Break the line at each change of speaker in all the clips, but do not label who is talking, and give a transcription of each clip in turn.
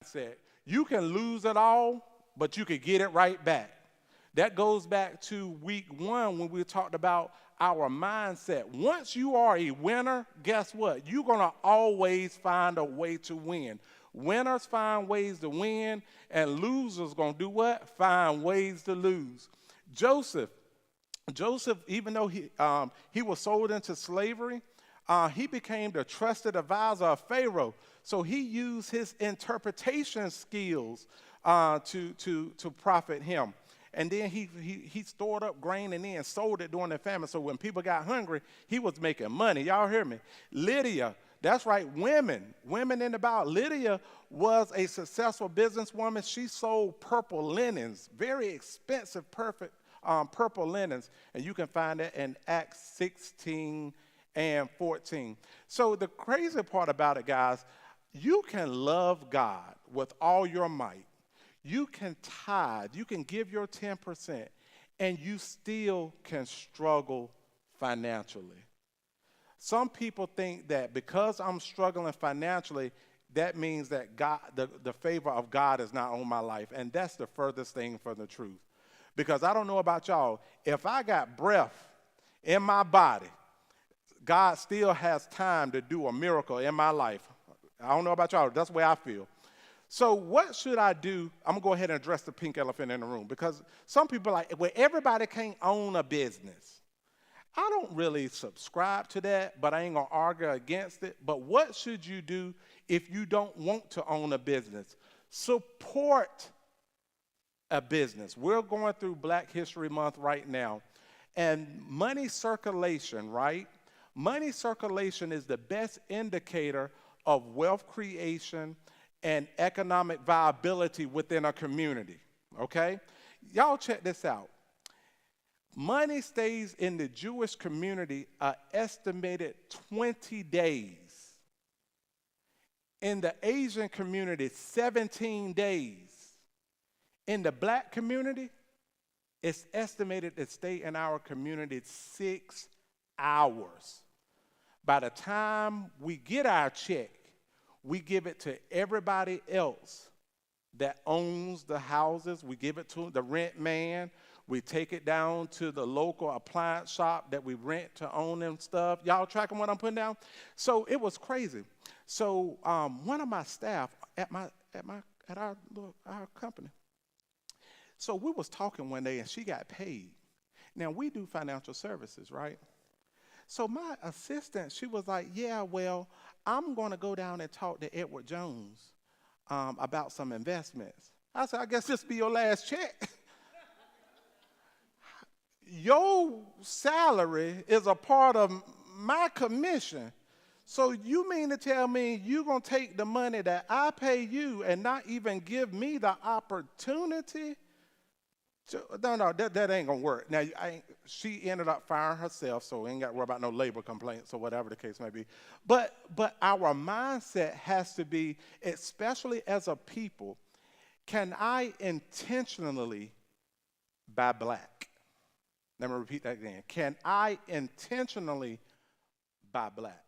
mindset. You can lose it all, but you can get it right back. That goes back to week 1 when we talked about our mindset. Once you are a winner, guess what? You're going to always find a way to win. Winners find ways to win, and losers going to do what? Find ways to lose. Joseph, even though he was sold into slavery, he became the trusted advisor of Pharaoh. So he used his interpretation skills to profit him. And then he stored up grain and then sold it during the famine. So when people got hungry, he was making money. Y'all hear me? Lydia, that's right, women in the Bible. Lydia was a successful businesswoman. She sold purple linens, very expensive, purple linens. And you can find that in Acts 16 and 14. So the crazy part about it, guys, you can love God with all your might. You can tithe, you can give your 10%, and you still can struggle financially. Some people think that because I'm struggling financially, that means that God, the favor of God is not on my life, and that's the furthest thing from the truth. Because I don't know about y'all, if I got breath in my body, God still has time to do a miracle in my life. I don't know about y'all, that's the way I feel. So what should I do? I'm going to go ahead and address the pink elephant in the room, because some people are like, well, everybody can't own a business. I don't really subscribe to that, but I ain't going to argue against it. But what should you do if you don't want to own a business? Support a business. We're going through Black History Month right now, and money circulation, right? Money circulation is the best indicator of wealth creation and economic viability within a community, okay? Y'all check this out. Money stays in the Jewish community an estimated 20 days. In the Asian community, 17 days. In the Black community, it's estimated to stay in our community 6 hours. By the time we get our check, we give it to everybody else that owns the houses. We give it to the rent man. We take it down to the local appliance shop that we rent to own them stuff. Y'all tracking what I'm putting down? So it was crazy. So one of my staff at our company. So we was talking one day, and she got paid. Now we do financial services, right? So my assistant, she was like, yeah, well, I'm going to go down and talk to Edward Jones about some investments. I said, I guess this be your last check. Your salary is a part of my commission. So you mean to tell me you're going to take the money that I pay you and not even give me the opportunity? No, that ain't going to work. Now, she ended up firing herself, so we ain't got to worry about no labor complaints or whatever the case may be. But our mindset has to be, especially as a people, can I intentionally buy Black? Let me repeat that again. Can I intentionally buy Black?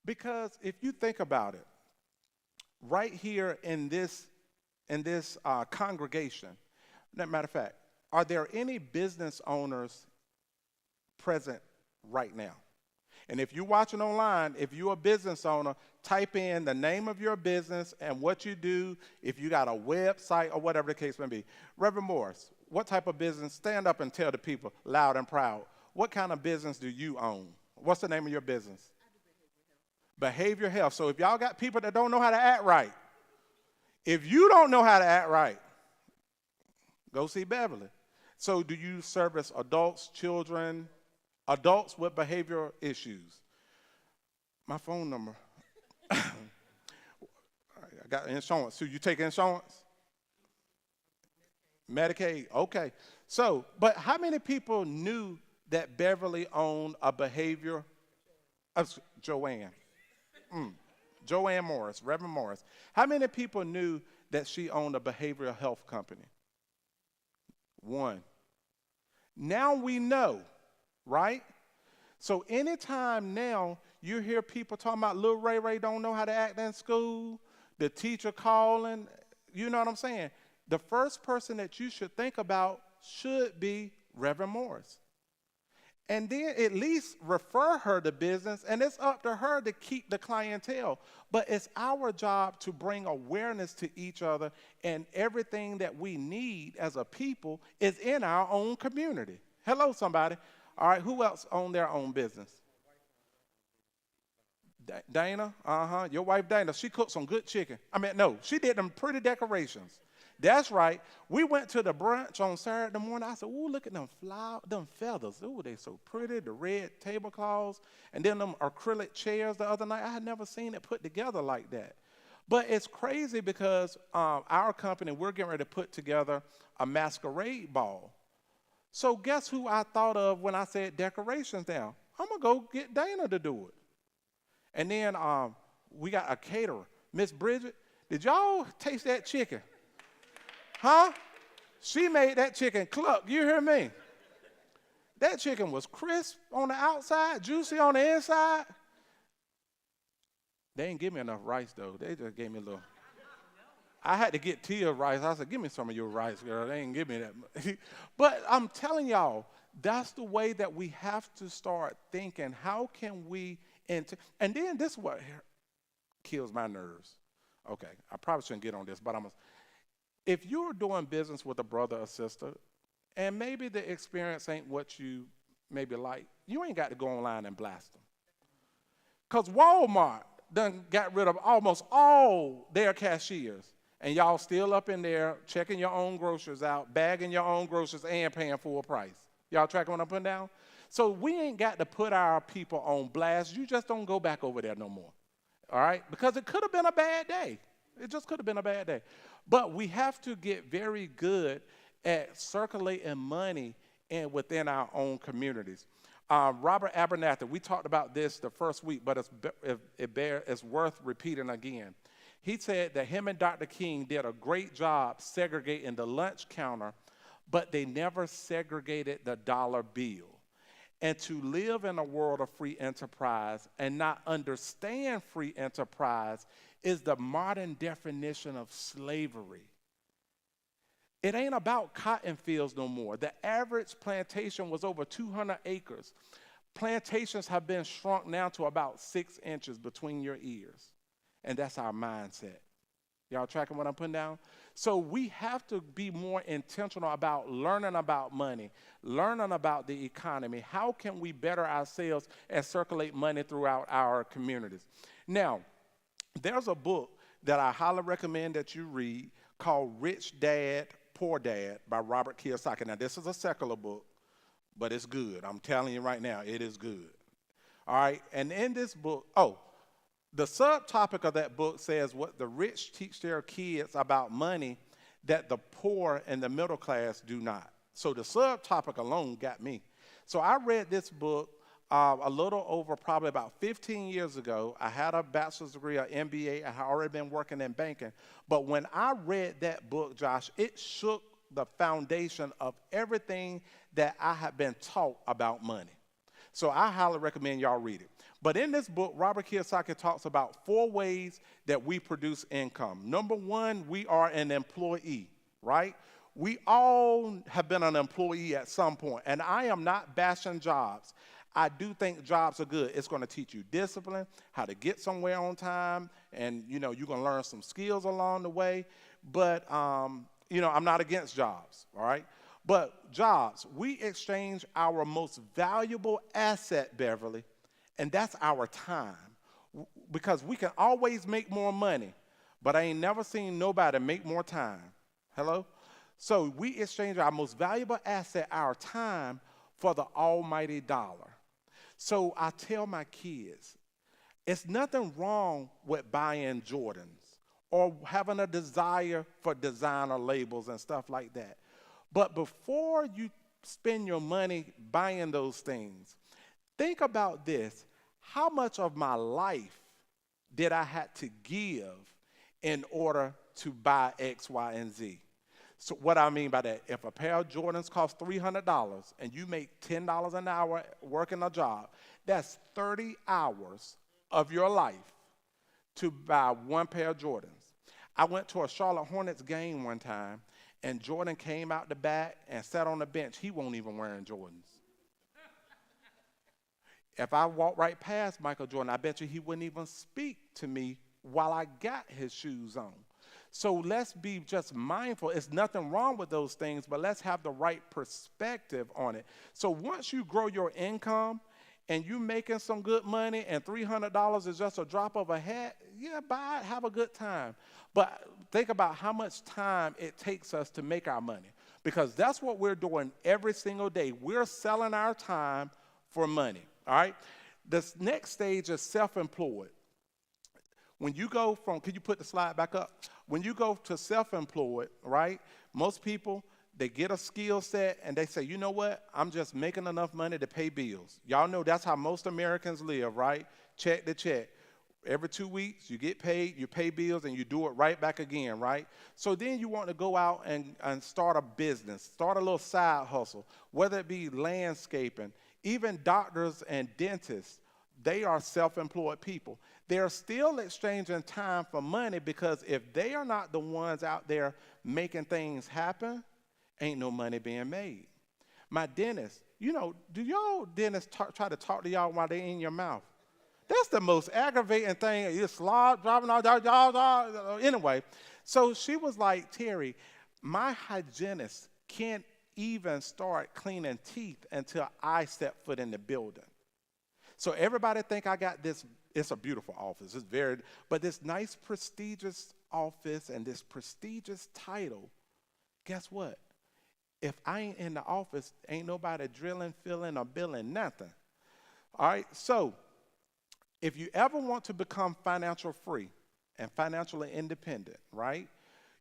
Because if you think about it, right here in this congregation, matter of fact, are there any business owners present right now? And if you're watching online, if you're a business owner, type in the name of your business and what you do, if you got a website or whatever the case may be. Reverend Morris, what type of business? Stand up and tell the people loud and proud. What kind of business do you own? What's the name of your business? I do behavioral health. So if y'all got people that don't know how to act right, if you don't know how to act right, go see Beverly. So do you service adults, children, adults with behavioral issues? My phone number. I got insurance. So you take insurance? Medicaid, okay. So, but how many people knew that Beverly owned a behavior? Joanne. Joanne Morris, Reverend Morris. How many people knew that she owned a behavioral health company? One. Now we know, right? So anytime now you hear people talking about little Ray don't know how to act in school, the teacher calling, you know what I'm saying? The first person that you should think about should be Reverend Morris. And then at least refer her to business, and it's up to her to keep the clientele. But it's our job to bring awareness to each other, and everything that we need as a people is in our own community. Hello, somebody. All right, who else own their own business? Dana, your wife Dana, she cooked some good chicken. No, she did them pretty decorations. That's right. We went to the brunch on Saturday morning. I said, ooh, look at them feathers. Ooh, they so pretty, the red tablecloths, and then them acrylic chairs the other night. I had never seen it put together like that. But it's crazy because our company, we're getting ready to put together a masquerade ball. So guess who I thought of when I said decorations now? I'm going to go get Dana to do it. And then we got a caterer. Miss Bridget, did y'all taste that chicken? Huh? She made that chicken cluck. You hear me? That chicken was crisp on the outside, juicy on the inside. They didn't give me enough rice, though. They just gave me a little. I had to get Tia rice. I said, give me some of your rice, girl. They didn't give me that much. But I'm telling y'all, that's the way that we have to start thinking. How can we, and then this is what kills my nerves. Okay, I probably shouldn't get on this, but if you're doing business with a brother or sister, and maybe the experience ain't what you maybe like, you ain't got to go online and blast them. Because Walmart done got rid of almost all their cashiers, and y'all still up in there checking your own groceries out, bagging your own groceries, and paying full price. Y'all tracking what I'm putting down? So we ain't got to put our people on blast. You just don't go back over there no more, all right? Because it could have been a bad day. It just could have been a bad day. But we have to get very good at circulating money within our own communities. Robert Abernathy, we talked about this the first week, but it's worth repeating again. He said that him and Dr. King did a great job segregating the lunch counter, but they never segregated the dollar bill. And to live in a world of free enterprise and not understand free enterprise is the modern definition of slavery. It ain't about cotton fields no more. The average plantation was over 200 acres. Plantations have been shrunk now to about 6 inches between your ears. And that's our mindset. Y'all tracking what I'm putting down? So we have to be more intentional about learning about money, learning about the economy. How can we better ourselves and circulate money throughout our communities? Now, there's a book that I highly recommend that you read called Rich Dad, Poor Dad by Robert Kiyosaki. Now, this is a secular book, but it's good. I'm telling you right now, it is good. All right, and in this book, the subtopic of that book says what the rich teach their kids about money that the poor and the middle class do not. So the subtopic alone got me. So I read this book a little over probably about 15 years ago. I had a bachelor's degree, an MBA. I had already been working in banking. But when I read that book, Josh, it shook the foundation of everything that I had been taught about money. So I highly recommend y'all read it. But in this book, Robert Kiyosaki talks about 4 ways that we produce income. Number 1, we are an employee, right? We all have been an employee at some point. And I am not bashing jobs. I do think jobs are good. It's going to teach you discipline, how to get somewhere on time, and, you're going to learn some skills along the way. But, I'm not against jobs, all right? But jobs, we exchange our most valuable asset, Beverly, and that's our time, because we can always make more money, but I ain't never seen nobody make more time. Hello? So we exchange our most valuable asset, our time, for the almighty dollar. So I tell my kids, it's nothing wrong with buying Jordans or having a desire for designer labels and stuff like that. But before you spend your money buying those things, think about this. How much of my life did I have to give in order to buy X, Y, and Z? So what I mean by that, if a pair of Jordans cost $300 and you make $10 an hour working a job, that's 30 hours of your life to buy one pair of Jordans. I went to a Charlotte Hornets game one time, and Jordan came out the back and sat on the bench. He won't even wearing Jordans. If I walked right past Michael Jordan, I bet you he wouldn't even speak to me while I got his shoes on. So let's be just mindful. It's nothing wrong with those things, but let's have the right perspective on it. So once you grow your income and you're making some good money and $300 is just a drop of a hat, yeah, buy it, have a good time. But think about how much time it takes us to make our money, because that's what we're doing every single day. We're selling our time for money, all right? This next stage is self-employed. When you go from, can you put the slide back up? When you go to self-employed, right, most people, they get a skill set and they say, you know what, I'm just making enough money to pay bills. Y'all know that's how most Americans live, right? Check to check. Every 2 weeks, you get paid, you pay bills, and you do it right back again, right? So then you want to go out and start a business, start a little side hustle, whether it be landscaping, even doctors and dentists. They are self-employed people. They're still exchanging time for money, because if they are not the ones out there making things happen, ain't no money being made. My dentist, you know, do y'all dentists try to talk to y'all while they're in your mouth? That's the most aggravating thing. You're slob, dropping all, anyway. So she was like, Terry, my hygienist can't even start cleaning teeth until I step foot in the building. So everybody think I got this, it's a beautiful office, but this nice prestigious office and this prestigious title, guess what? If I ain't in the office, ain't nobody drilling, filling, or billing, nothing. All right, so if you ever want to become financial free and financially independent, right,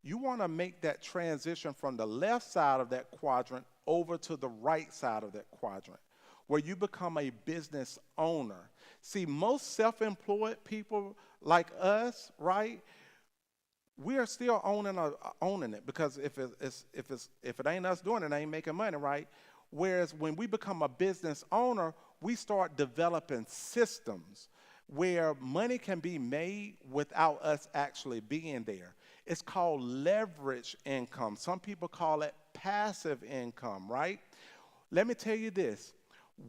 you want to make that transition from the left side of that quadrant over to the right side of that quadrant, where you become a business owner. See, most self-employed people like us, right, we are still owning it, because if it ain't us doing it, it ain't making money, right? Whereas when we become a business owner, we start developing systems where money can be made without us actually being there. It's called leverage income. Some people call it passive income, right? Let me tell you this.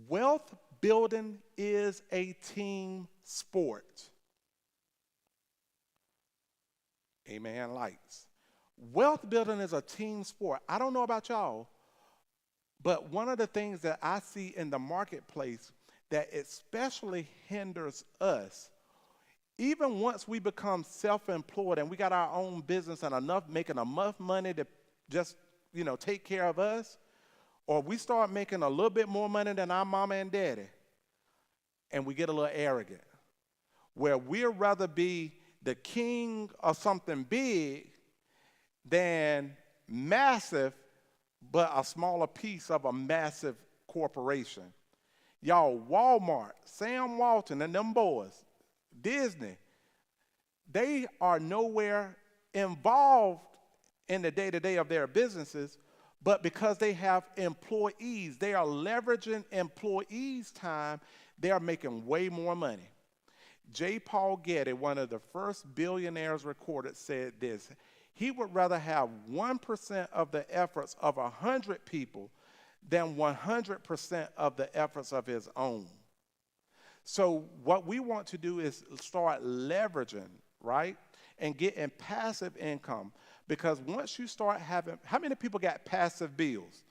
Wealth building is a team sport. Amen, lights. Wealth building is a team sport. I don't know about y'all, but one of the things that I see in the marketplace that especially hinders us, even once we become self-employed and we got our own business and making enough money to just, take care of us, or we start making a little bit more money than our mama and daddy, and we get a little arrogant, where we'd rather be the king of something big than massive, but a smaller piece of a massive corporation. Y'all, Walmart, Sam Walton and them boys, Disney, they are nowhere involved in the day-to-day of their businesses, but because they have employees, they are leveraging employees' time, they are making way more money. J. Paul Getty, one of the first billionaires recorded, said this: he would rather have 1% of the efforts of 100 people than 100% of the efforts of his own. So what we want to do is start leveraging, right, and getting passive income. Because once you start having, how many people got passive bills?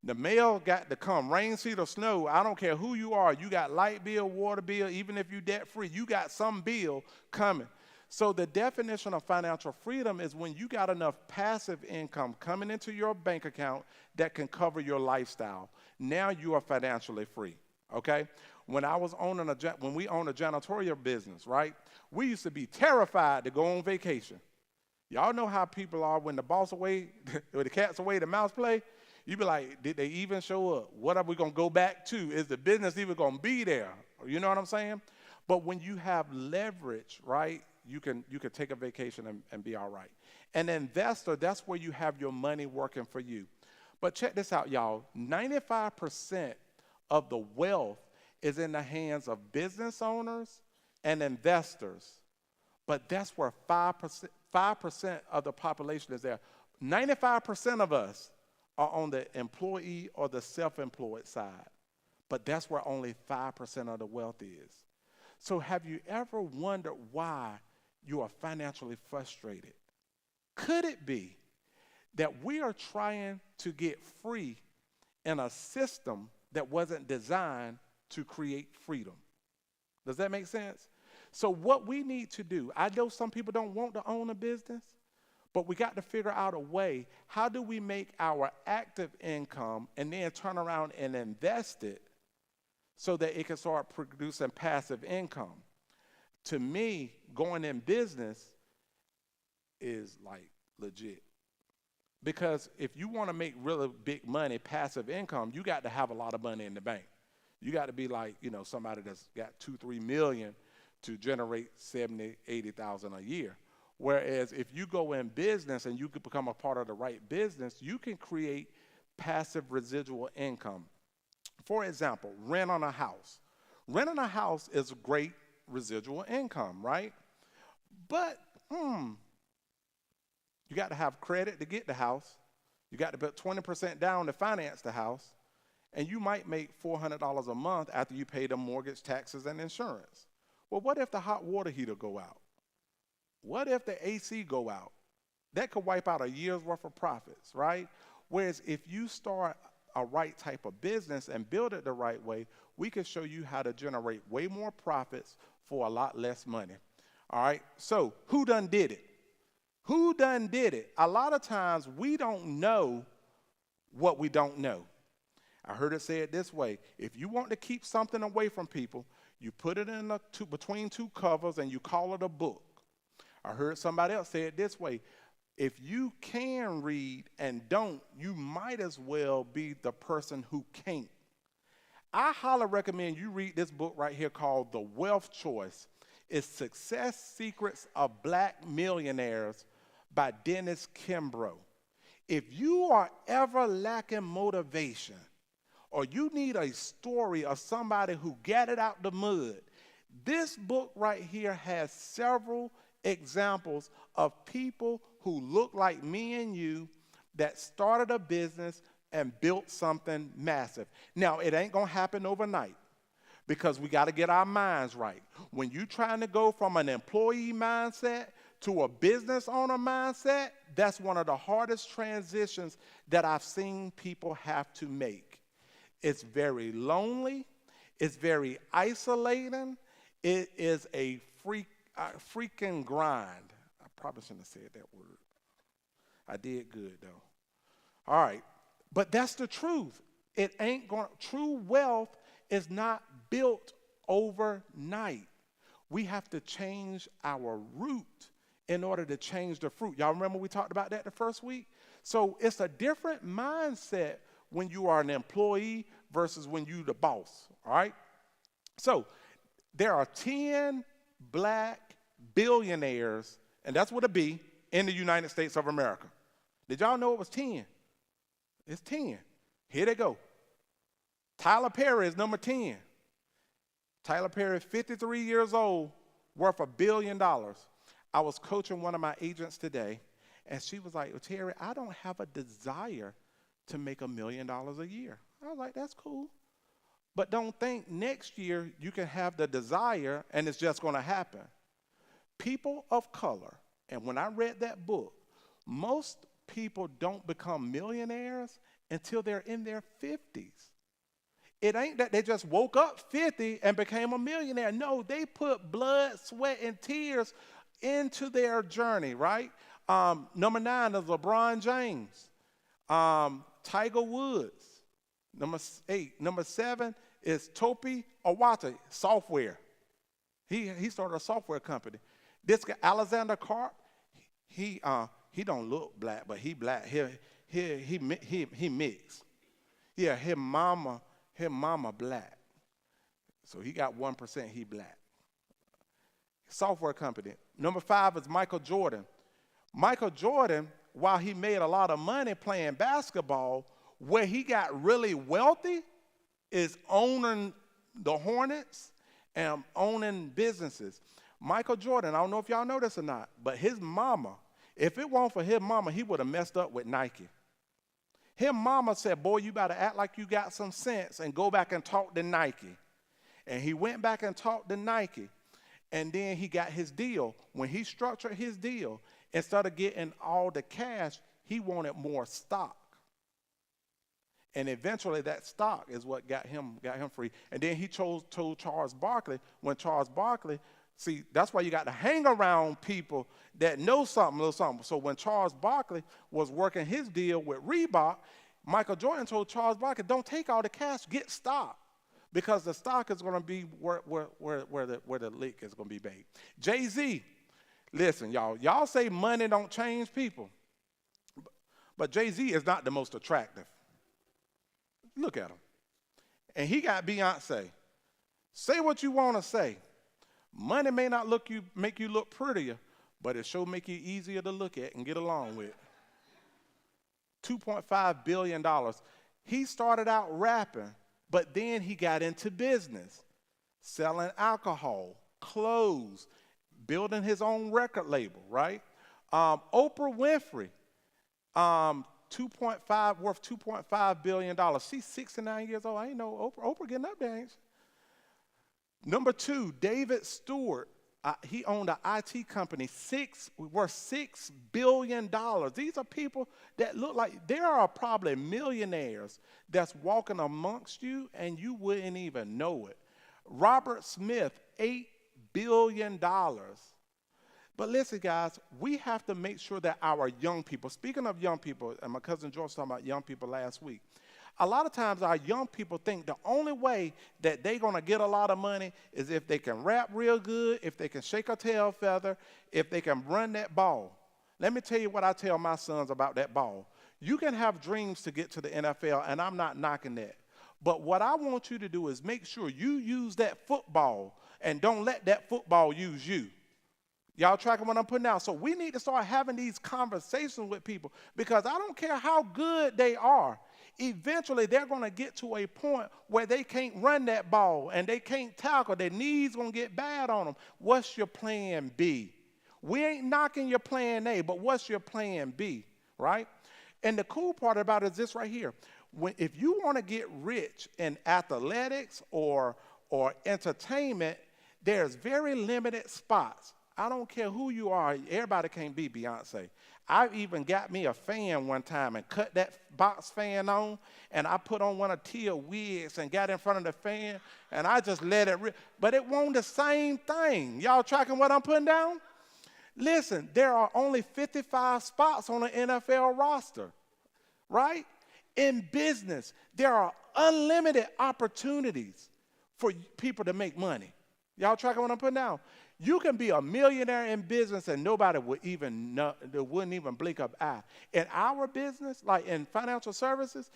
The mail got to come, rain, sleet, or snow. I don't care who you are. You got light bill, water bill, even if you're debt free, you got some bill coming. So the definition of financial freedom is when you got enough passive income coming into your bank account that can cover your lifestyle. Now you are financially free, okay? When we owned a janitorial business, right, we used to be terrified to go on vacation. Y'all know how people are when the boss away, or the cat's away, the mouse play. You be like, did they even show up? What are we going to go back to? Is the business even going to be there? You know what I'm saying? But when you have leverage, right, you can take a vacation and be all right. An investor, that's where you have your money working for you. But check this out, y'all. 95% of the wealth is in the hands of business owners and investors. But that's where 5% 5% of the population is there. 95% of us are on the employee or the self-employed side. But that's where only 5% of the wealth is. So have you ever wondered why you are financially frustrated? Could it be that we are trying to get free in a system that wasn't designed to create freedom? Does that make sense? So what we need to do, I know some people don't want to own a business, but we got to figure out a way, how do we make our active income and then turn around and invest it so that it can start producing passive income? To me, going in business is like legit. Because if you want to make really big money, passive income, you got to have a lot of money in the bank. You got to be like, somebody that's got 2-3 million to generate 70, 80,000 a year. Whereas if you go in business and you could become a part of the right business, you can create passive residual income. For example, rent on a house. Renting a house is a great residual income, right? But, you got to have credit to get the house. You got to put 20% down to finance the house. And you might make $400 a month after you pay the mortgage, taxes, and insurance. Well, what if the hot water heater go out? What if the AC go out? That could wipe out a year's worth of profits, right? Whereas if you start a right type of business and build it the right way, we can show you how to generate way more profits for a lot less money. All right, so who done did it? Who done did it? A lot of times we don't know what we don't know. I heard it said this way: if you want to keep something away from people, you put it in between two covers and you call it a book. I heard somebody else say it this way: if you can read and don't, you might as well be the person who can't. I highly recommend you read this book right here called The Wealth Choice. It's Success Secrets of Black Millionaires by Dennis Kimbrough. If you are ever lacking motivation, or you need a story of somebody who got it out the mud, this book right here has several examples of people who look like me and you that started a business and built something massive. Now, it ain't going to happen overnight because we got to get our minds right. When you're trying to go from an employee mindset to a business owner mindset, that's one of the hardest transitions that I've seen people have to make. It's very lonely. It's very isolating. It is a freaking grind. I probably shouldn't have said that word. I did good, though. All right. But that's the truth. It ain't going. True wealth is not built overnight. We have to change our root in order to change the fruit. Y'all remember we talked about that the first week? So it's a different mindset when you are an employee versus when you're the boss, all right? So there are 10 black billionaires, and that's with a B, in the United States of America. Did y'all know it was 10? It's 10. Here they go. Tyler Perry is number 10. Tyler Perry, 53 years old, worth $1 billion. I was coaching one of my agents today, and she was like, well, Terry, I don't have a desire to make $1 million a year. I was like, that's cool. But don't think next year you can have the desire and it's just going to happen. People of color, and when I read that book, most people don't become millionaires until they're in their 50s. It ain't that they just woke up 50 and became a millionaire. No, they put blood, sweat, and tears into their journey, right? Number 9 is LeBron James. Tiger Woods. Number 8. Number 7 is Topi Awata, software. He started a software company. This guy, Alexander Karp, he don't look black, but he black. He mixed. Yeah, his mama black. So he got 1%, he black. Software company. Number 5 is Michael Jordan. Michael Jordan, while he made a lot of money playing basketball, where he got really wealthy is owning the Hornets and owning businesses. Michael Jordan, I don't know if y'all know this or not, but his mama If it weren't for his mama, he would have messed up with Nike. His mama said, boy, you better act like you got some sense and go back and talk to Nike. And he went back and talked to Nike, and then he got his deal. When he structured his deal, instead of getting all the cash, he wanted more stock. And eventually that stock is what got him free. And then he told Charles Barkley, when Charles Barkley, see, that's why you got to hang around people that know something. So when Charles Barkley was working his deal with Reebok, Michael Jordan told Charles Barkley, don't take all the cash, get stock. Because the stock is going to be where the lick is going to be made. Jay-Z, listen, y'all say money don't change people. But Jay-Z is not the most attractive. Look at him. And he got Beyonce. Say what you want to say. Money may not make you look prettier, but it sure make you easier to look at and get along with. $2.5 billion. He started out rapping, but then he got into business, selling alcohol, clothes, building his own record label, right? Oprah Winfrey, worth $2.5 billion. She's 69 years old. I ain't know Oprah getting up there, ain't she? Number 2, David Stewart. He owned an IT company, worth $6 billion. These are people that look like there are probably millionaires that's walking amongst you and you wouldn't even know it. Robert Smith, $8 billion. But listen, guys, we have to make sure that our young people, speaking of young people, and my cousin George was talking about young people last week, a lot of times our young people think the only way that they're going to get a lot of money is if they can rap real good, if they can shake a tail feather, if they can run that ball. Let me tell you what I tell my sons about that ball. You can have dreams to get to the NFL, and I'm not knocking that. But what I want you to do is make sure you use that football and don't let that football use you. Y'all tracking what I'm putting out? So we need to start having these conversations with people because I don't care how good they are. Eventually, they're going to get to a point where they can't run that ball and they can't tackle. Their knees going to get bad on them. What's your plan B? We ain't knocking your plan A, but what's your plan B, right? And the cool part about it is this right here. If you want to get rich in athletics or entertainment, there's very limited spots. I don't care who you are. Everybody can't be Beyonce. I even got me a fan one time and cut that box fan on, and I put on one of Tia wigs and got in front of the fan, and I just let it rip. But it wasn't the same thing. Y'all tracking what I'm putting down? Listen, there are only 55 spots on the NFL roster, right? In business, there are unlimited opportunities for people to make money. Y'all tracking what I'm putting down? You can be a millionaire in business and nobody would even know, wouldn't even blink an eye. In our business, like in financial services,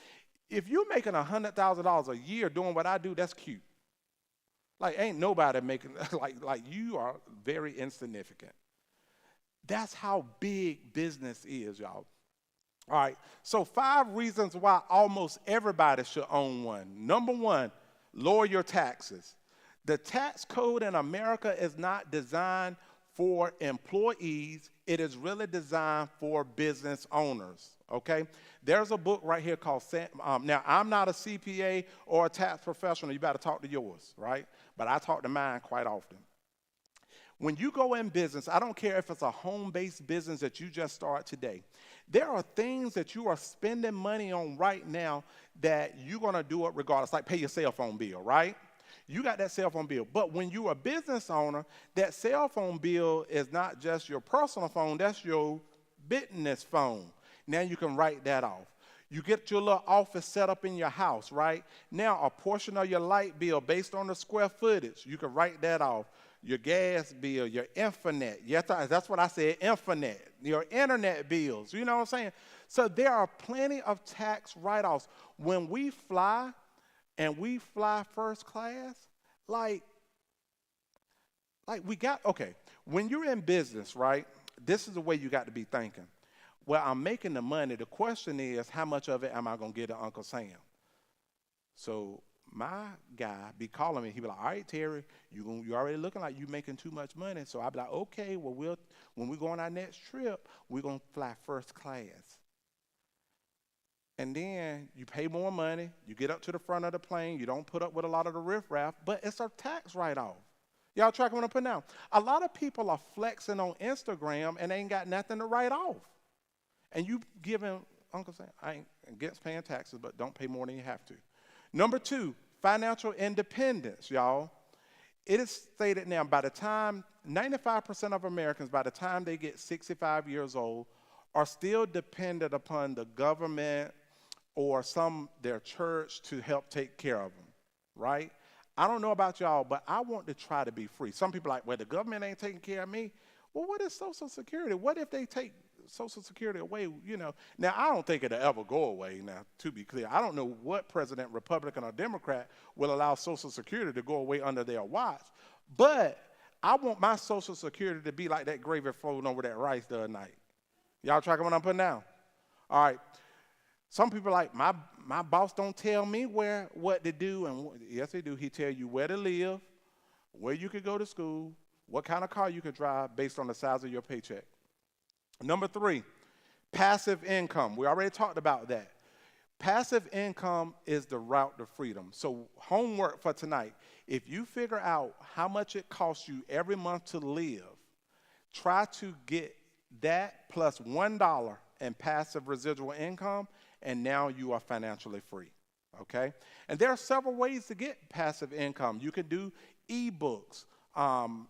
if you're making $100,000 a year doing what I do, that's cute. Like ain't nobody making, like you are very insignificant. That's how big business is, y'all. All right, so 5 reasons why almost everybody should own one. Number 1, lower your taxes. The tax code in America is not designed for employees. It is really designed for business owners, okay? There's a book right here called, now I'm not a CPA or a tax professional. You better talk to yours, right? But I talk to mine quite often. When you go in business, I don't care if it's a home-based business that you just start today. There are things that you are spending money on right now that you're going to do it regardless, like pay your cell phone bill, right? You got that cell phone bill. But when you're a business owner, that cell phone bill is not just your personal phone, that's your business phone. Now you can write that off. You get your little office set up in your house, right? Now a portion of your light bill based on the square footage, you can write that off. Your gas bill, your infinite, that's what I said, infinite, your internet bills, you know what I'm saying? So there are plenty of tax write-offs. When we fly, and we fly first class, like we got, okay, when you're in business, right, this is the way you got to be thinking. Well, I'm making the money. The question is, how much of it am I going to get to Uncle Sam? So my guy be calling me. He be like, all right, Terry, you already looking like you making too much money. So I be like, okay, well, when we go on our next trip, we're going to fly first class. And then you pay more money. You get up to the front of the plane. You don't put up with a lot of the riffraff, but it's a tax write-off. Y'all tracking what I'm putting down? A lot of people are flexing on Instagram and ain't got nothing to write off. And you giving, Uncle Sam, I ain't against paying taxes, but don't pay more than you have to. Number 2, financial independence, y'all. It is stated now, by the time 95% of Americans, by the time they get 65 years old, are still dependent upon the government or their church to help take care of them, right? I don't know about y'all, but I want to try to be free. Some people are like, well, the government ain't taking care of me. Well, what is Social Security? What if they take Social Security away, Now, I don't think it'll ever go away, now, to be clear. I don't know what president, Republican or Democrat, will allow Social Security to go away under their watch. But I want my Social Security to be like that gravy floating over that rice the other night. Y'all tracking what I'm putting down? All right. Some people are like, my boss don't tell me what to do. And yes, they do. He tell you where to live, where you could go to school, what kind of car you could drive based on the size of your paycheck. Number 3, passive income. We already talked about that. Passive income is the route to freedom. So homework for tonight, if you figure out how much it costs you every month to live, try to get that plus $1 in passive residual income, and now you are financially free, okay? And there are several ways to get passive income. You can do ebooks.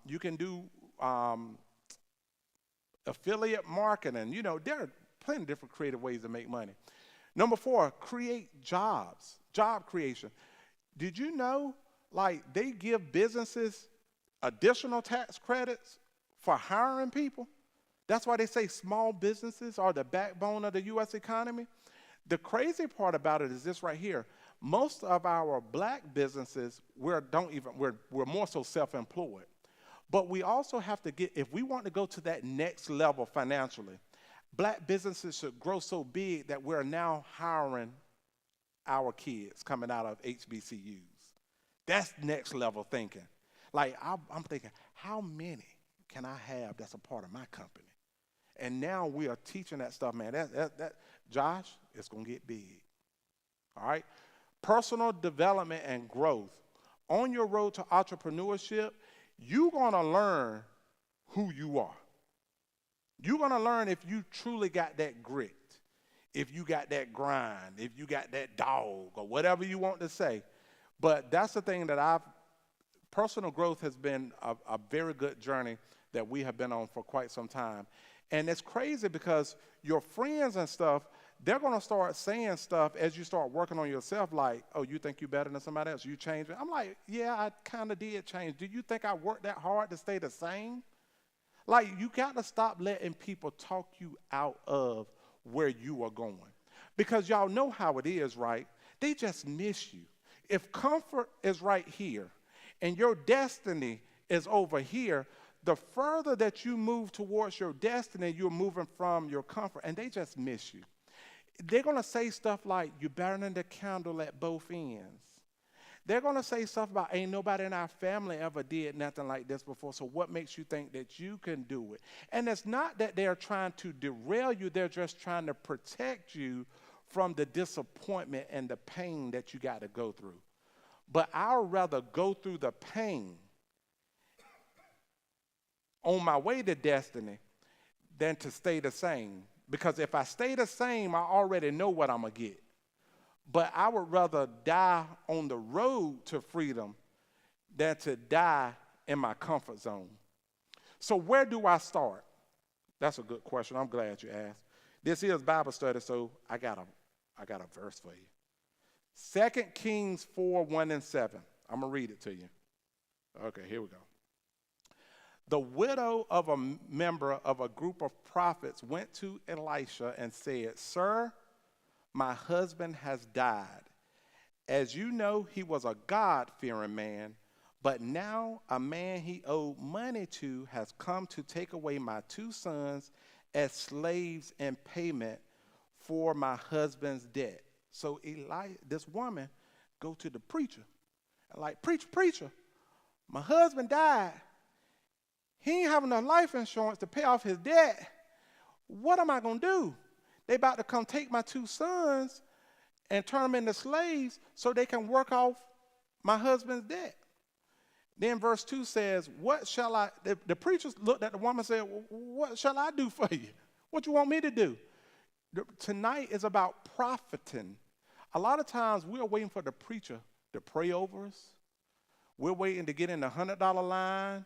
You can do affiliate marketing. There are plenty of different creative ways to make money. Number 4, create jobs, job creation. Did you know, they give businesses additional tax credits for hiring people? That's why they say small businesses are the backbone of the U.S. economy. The crazy part about it is this right here. Most of our black businesses, we're more so self-employed. But we also have to if we want to go to that next level financially, black businesses should grow so big that we're now hiring our kids coming out of HBCUs. That's next level thinking. I'm thinking, how many can I have that's a part of my company? And now we are teaching that stuff, man. That Josh, it's going to get big. All right? Personal development and growth. On your road to entrepreneurship, you're going to learn who you are. You're going to learn if you truly got that grit, if you got that grind, if you got that dog, or whatever you want to say. But that's the thing that personal growth has been a very good journey that we have been on for quite some time. And it's crazy because your friends and stuff, they're going to start saying stuff as you start working on yourself, like, oh, you think you're better than somebody else? You changed. I'm like, yeah, I kind of did change. Do you think I worked that hard to stay the same? You got to stop letting people talk you out of where you are going. Because y'all know how it is, right? They just miss you. If comfort is right here and your destiny is over here, the further that you move towards your destiny, you're moving from your comfort, and they just miss you. They're going to say stuff like, you're burning the candle at both ends. They're going to say stuff about, ain't nobody in our family ever did nothing like this before, so what makes you think that you can do it? And it's not that they're trying to derail you, they're just trying to protect you from the disappointment and the pain that you got to go through. But I'd rather go through the pain on my way to destiny than to stay the same. Because if I stay the same, I already know what I'm going to get. But I would rather die on the road to freedom than to die in my comfort zone. So where do I start? That's a good question. I'm glad you asked. This is Bible study, so I got a verse for you. 2 Kings 4:1-7. I'm going to read it to you. Okay, here we go. The widow of a member of a group of prophets went to Elisha and said, Sir, my husband has died. As you know, he was a God-fearing man, but now a man he owed money to has come to take away my 2 sons as slaves in payment for my husband's debt. So this woman go to the preacher. And like, preacher, my husband died. He ain't having enough life insurance to pay off his debt. What am I going to do? They about to come take my 2 sons and turn them into slaves so they can work off my husband's debt. Then verse 2 says, what shall I, the preacher looked at the woman and said, what shall I do for you? What you want me to do? Tonight is about profiting. A lot of times we're waiting for the preacher to pray over us. We're waiting to get in the $100 line,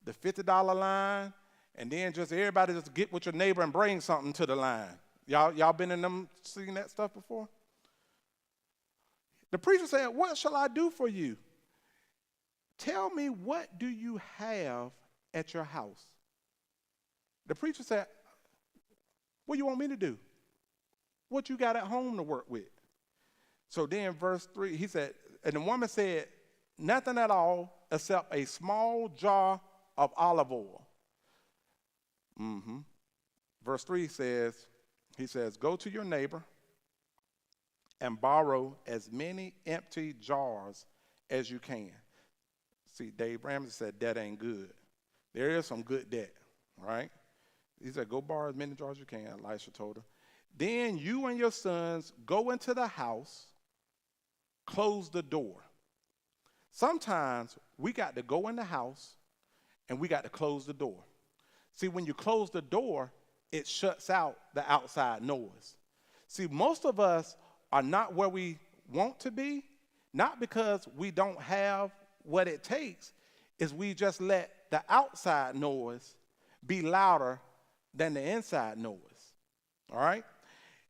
the $50 line, and then just everybody just get with your neighbor and bring something to the line. Y'all been in them, seen that stuff before? The preacher said, what shall I do for you? Tell me, what do you have at your house? The preacher said, what do you want me to do? What you got at home to work with? So then verse 3, he said, and the woman said, nothing at all except a small jar of olive oil. Verse 3 says, he says, go to your neighbor and borrow as many empty jars as you can. See, Dave Ramsey said that ain't good. There is some good debt, right? He said, go borrow as many jars as you can, Elisha told her. Then you and your sons go into the house, close the door. Sometimes we got to go in the house and we got to close the door. See, when you close the door, it shuts out the outside noise. See, most of us are not where we want to be, not because we don't have what it takes, is we just let the outside noise be louder than the inside noise, all right?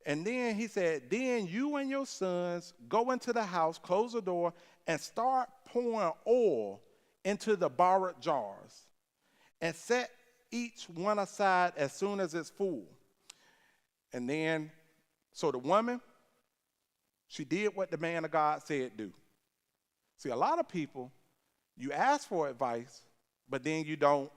And then he said, then you and your sons go into the house, close the door, and start pouring oil into the borrowed jars, and set each one aside as soon as it's full. And then, so the woman, she did what the man of God said do. See, a lot of people, you ask for advice, but then you don't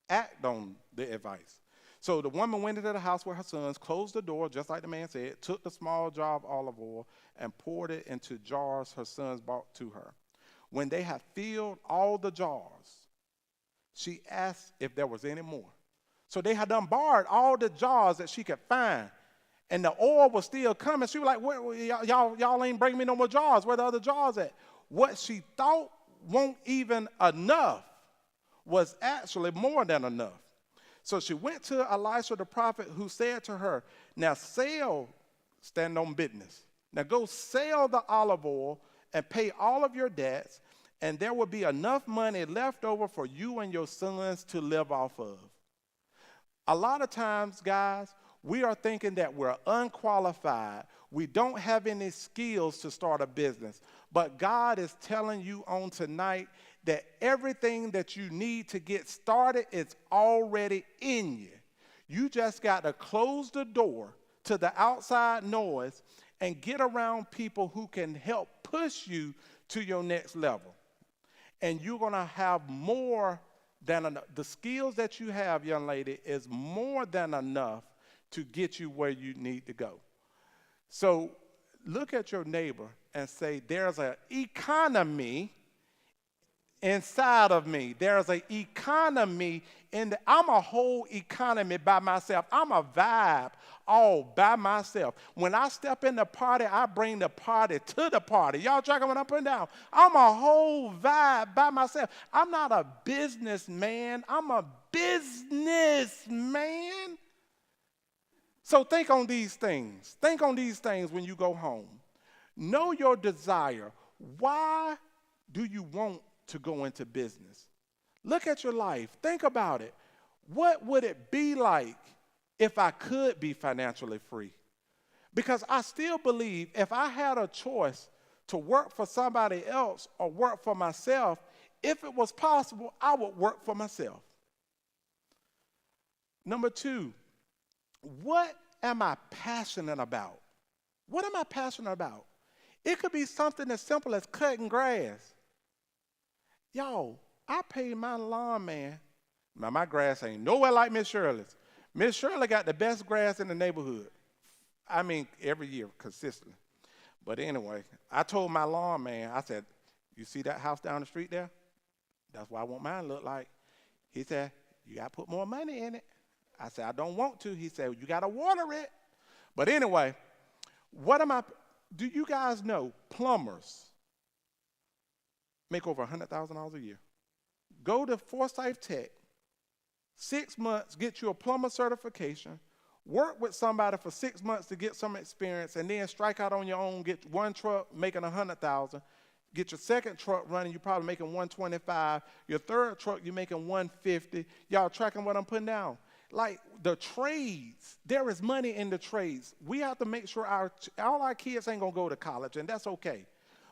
act on the advice. So the woman went into the house with her sons, closed the door, just like the man said, took the small jar of olive oil and poured it into jars her sons brought to her. When they had filled all the jars, she asked if there was any more. So they had done borrowed all the jars that she could find, and the oil was still coming. She was like, y'all ain't bringing me no more jars. Where the other jars at? What she thought won't even enough was actually more than enough. So she went to Elisha the prophet, who said to her, now stand on business. Now go sell the olive oil and pay all of your debts, and there will be enough money left over for you and your sons to live off of. A lot of times, guys, we are thinking that we're unqualified. We don't have any skills to start a business. But God is telling you on tonight that everything that you need to get started is already in you. You just got to close the door to the outside noise and get around people who can help push you to your next level. And you're going to have more than enough. The skills that you have, young lady, is more than enough to get you where you need to go. So look at your neighbor and say, there's an economy inside of me. There's an economy I'm a whole economy by myself. I'm a vibe all by myself. When I step in the party, I bring the party to the party. Y'all tracking what I'm putting down? I'm a whole vibe by myself. I'm not a businessman. I'm a businessman. So think on these things. Think on these things when you go home. Know your desire. Why do you want to go into business? Look at your life. Think about it. What would it be like if I could be financially free? Because I still believe if I had a choice to work for somebody else or work for myself, if it was possible, I would work for myself. Number 2, what am I passionate about? What am I passionate about? It could be something as simple as cutting grass. Y'all, I paid my lawn man. Now, my grass ain't nowhere like Miss Shirley's. Miss Shirley got the best grass in the neighborhood. I mean, every year, consistently. But anyway, I told my lawn man, I said, you see that house down the street there? That's what I want mine to look like. He said, you got to put more money in it. I said, I don't want to. He said, you got to water it. But anyway, do you guys know plumbers make over $100,000 a year? Go to Forsyth Tech, 6 months, get you a plumber certification, work with somebody for 6 months to get some experience, and then strike out on your own, get one truck making $100,000, get your second truck running, you're probably making $125,000, your third truck, you're making $150,000. Y'all tracking what I'm putting down? Like the trades, there is money in the trades. We have to make sure all our kids ain't going to go to college, and that's okay.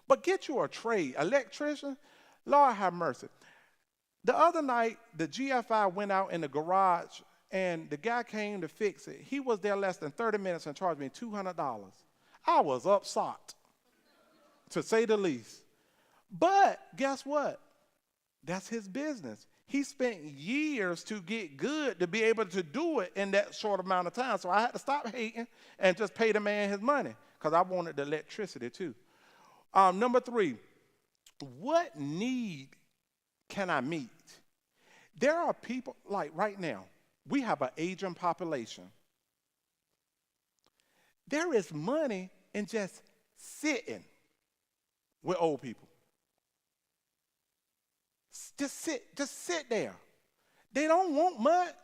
But get you a trade. Electrician, Lord have mercy. The other night, the GFI went out in the garage, and the guy came to fix it. He was there less than 30 minutes and charged me $200. I was upset, to say the least. But guess what? That's his business. He spent years to get good to be able to do it in that short amount of time. So I had to stop hating and just pay the man his money because I wanted the electricity too. Number 3, what need can I meet? There are people, like right now, we have an aging population. There is money in just sitting with old people. Just sit there. They don't want much.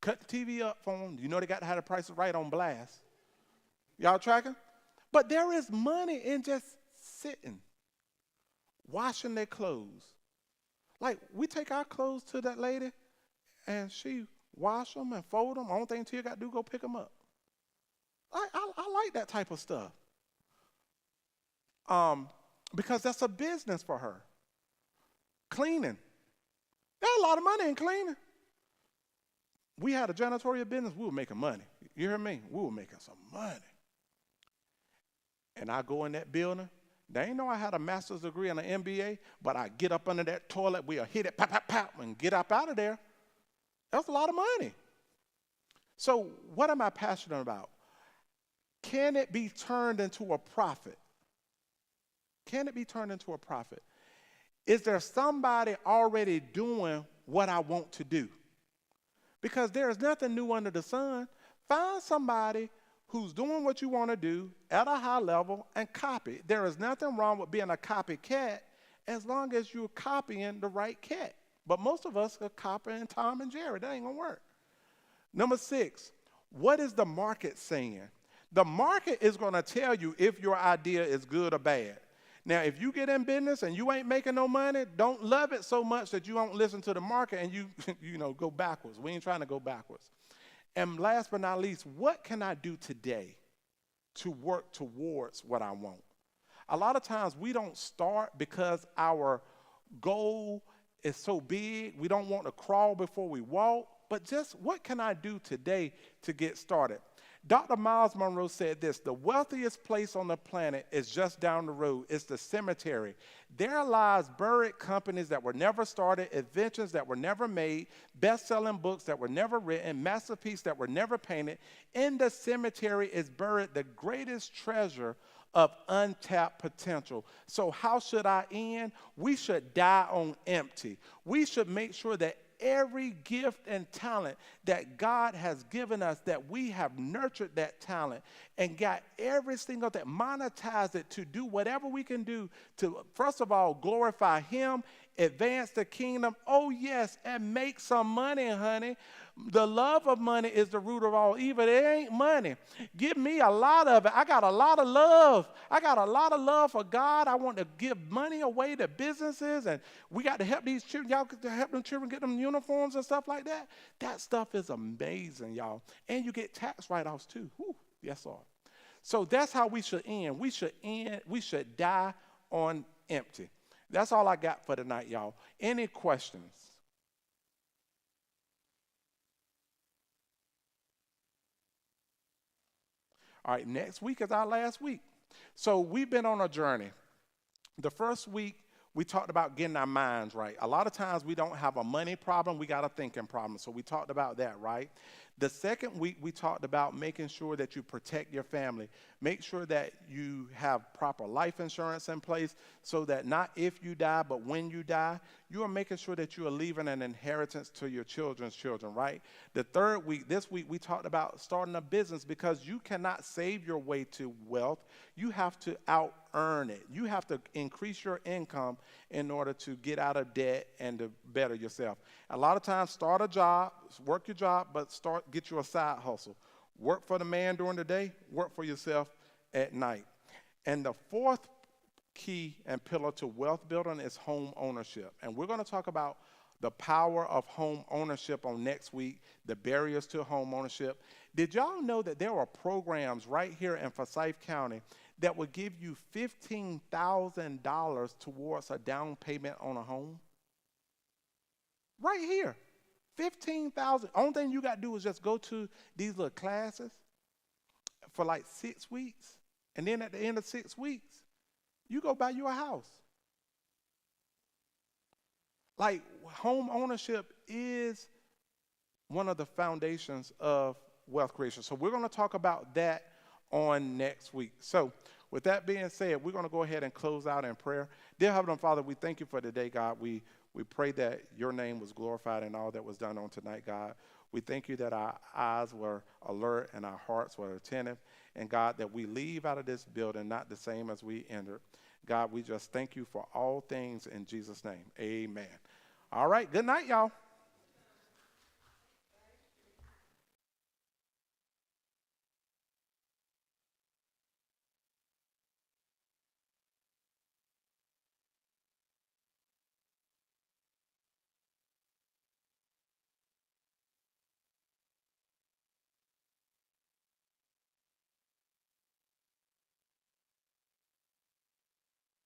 Cut the TV up for them. You know they got to have the prices right on blast. Y'all tracking? But there is money in just sitting, washing their clothes. Like, we take our clothes to that lady, and she wash them and fold them. Only thing Tia got to do is go pick them up. I like that type of stuff. Because that's a business for her. Cleaning. There's a lot of money in cleaning. We had a janitorial business, we were making money. You hear me? We were making some money. And I go in that building. They ain't know I had a master's degree and an MBA, but I get up under that toilet, we'll hit it, pop, pop, pop, and get up out of there. That's a lot of money. So what am I passionate about? Can it be turned into a profit? Can it be turned into a profit? Is there somebody already doing what I want to do? Because there is nothing new under the sun. Find somebody who's doing what you want to do at a high level and copy. There is nothing wrong with being a copycat as long as you're copying the right cat. But most of us are copying Tom and Jerry. That ain't going to work. Number 6, what is the market saying? The market is going to tell you if your idea is good or bad. Now, if you get in business and you ain't making no money, don't love it so much that you don't listen to the market and you go backwards. We ain't trying to go backwards. And last but not least, what can I do today to work towards what I want? A lot of times we don't start because our goal is so big. We don't want to crawl before we walk. But just what can I do today to get started? Dr. Miles Monroe said this: the wealthiest place on the planet is just down the road. It's the cemetery. There lies buried companies that were never started, inventions that were never made, best-selling books that were never written, masterpieces that were never painted. In the cemetery is buried the greatest treasure of untapped potential. So how should I end? We should die on empty. We should make sure that every gift and talent that God has given us, that we have nurtured that talent and got every single thing, monetize it to do whatever we can do to, first of all, glorify Him, advance the kingdom, oh yes, and make some money, honey. The love of money is the root of all evil. It ain't money. Give me a lot of it. I got a lot of love. I got a lot of love for God. I want to give money away to businesses, and we got to help these children. Y'all got to help them children get them uniforms and stuff like that. That stuff is amazing, y'all. And you get tax write-offs too. Whew. Yes, Lord. So that's how we should end. We should die on empty. That's all I got for tonight, y'all. Any questions? All right, next week is our last week. So we've been on a journey. The first week, we talked about getting our minds right. A lot of times we don't have a money problem, we got a thinking problem. So we talked about that, right? The second week, we talked about making sure that you protect your family. Make sure that you have proper life insurance in place so that not if you die, but when you die, you are making sure that you are leaving an inheritance to your children's children, right? The third week, this week, we talked about starting a business because you cannot save your way to wealth. You have to out-earn it. You have to increase your income in order to get out of debt and to better yourself. A lot of times, start a job, work your job, but get you a side hustle. Work for the man during the day, work for yourself at night. And the fourth key and pillar to wealth building is home ownership. And we're going to talk about the power of home ownership on next week, the barriers to home ownership. Did y'all know that there are programs right here in Forsyth County that will give you $15,000 towards a down payment on a home? Right here. $15,000. Only thing you got to do is just go to these little classes for like 6 weeks. And then at the end of 6 weeks, you go buy you a house. Like, home ownership is one of the foundations of wealth creation. So we're going to talk about that on next week. So with that being said, we're going to go ahead and close out in prayer. Dear Heavenly Father, we thank you for today, God. We pray that your name was glorified in all that was done on tonight, God. We thank you that our eyes were alert and our hearts were attentive. And, God, that we leave out of this building not the same as we entered. God, we just thank you for all things in Jesus' name. Amen. All right. Good night, y'all.